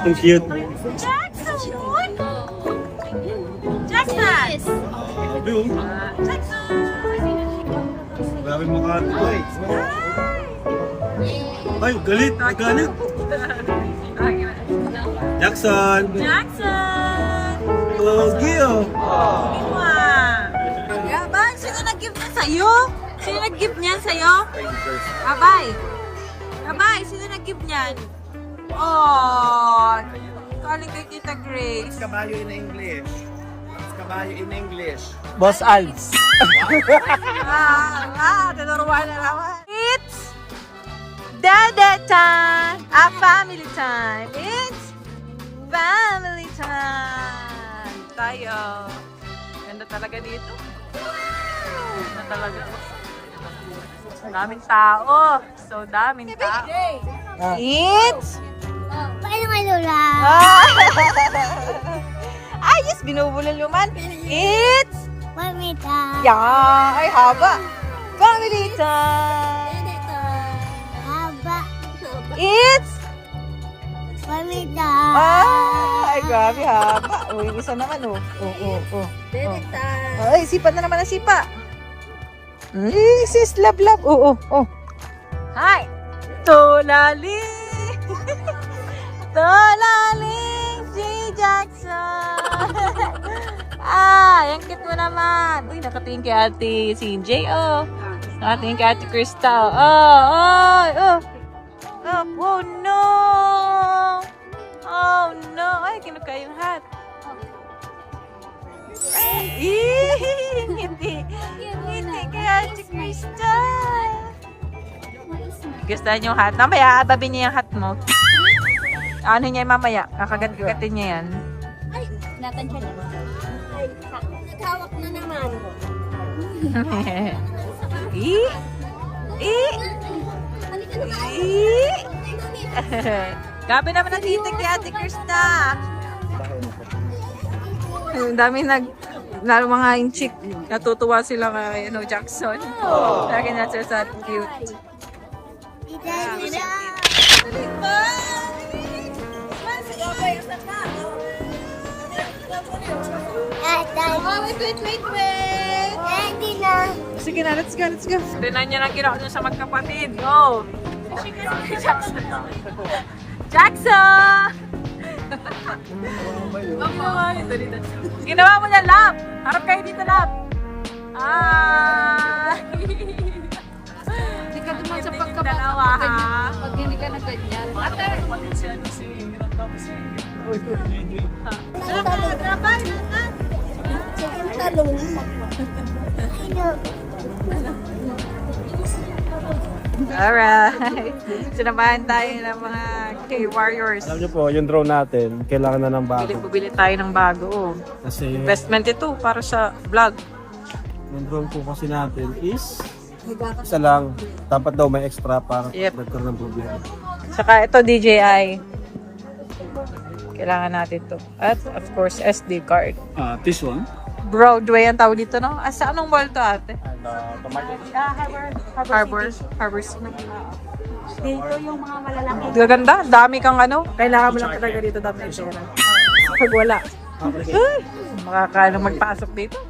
Ang cute. Jackson! Jackson! Grabe oh. Jackson! Grabe Makati. Ay, galit. Galit. Jackson. Jackson! Pogi oh. Yaman, sino nag-give niya sa'yo? Sino nag-give niyan sa'yo? Abay! Abay, sino nag-give niyan? Oh! Calling kay Tita Grace. Kabayo in English. Kabayo in English. Boss Alps. Tinuruan na naman. It's Dada time! Family time! It's family time! Tayo. Ganda talaga dito. Ganda talaga. Daming tao. So daming tao. It's... Paano malula? Ayos! Binubululuman. It's... Mamita. Yeah! Ay, haba. Family time! Haba. It's... Mamita. Ay, grabe haba. Uy, isa naman oh. Ay, sipa na naman ang sipa. Sis, love. Hi! Tolali! Tolaling J. Jackson! Ay, ang cute mo naman. Uy, nakatingin kay ate CJ, oh. Nakatingin kay ate Crystal. Oh, no! Oh, no! Ay, kinuka yung hat. Hindi kay ate Crystal. Gusto niyo yung hat? Mamaya, ababin niya yung hat mo. Ano niya mamaya? Kakagat-kagatin niya yan. Ay, natansya na. Ay, naghawak na naman. Gabi naman ang titig kay Ate Krista. Ang dami lalo mga inchik. Natutuwa sila kay Jackson. Lagi na sila sa cute. Wait. Hindi na. Sige na, let's go. Tinan niya lang ginawa niya sa magkapatid. Go! Jackson! Ginawa mo niya, lap! Harap kayo dito, lap! Hindi ka naman sa Dalawa, ha? pag hindi ka na ganyan. Ate! Alright. Sinamahan tayo ng mga K-Warriors. Alam niyo po, yung drone natin, kailangan na ng bago. Bili tayo ng bago. Oh. Kasi Investment ito para sa vlog. yung drone po kasi natin is isa lang. Dapat daw may extra para nagkaroon ng problema. Saka ito DJI. Kailangan natin to. At of course SD card. This one? Broadway ang tawag dito, no? Sa anong mall to, ate? Harbor. Dito yung mga malalaki. Gaganda. Dami kang ano. Kailangan mo lang talaga dito dami ng pera. Pag wala. Makakaano magpasok dito.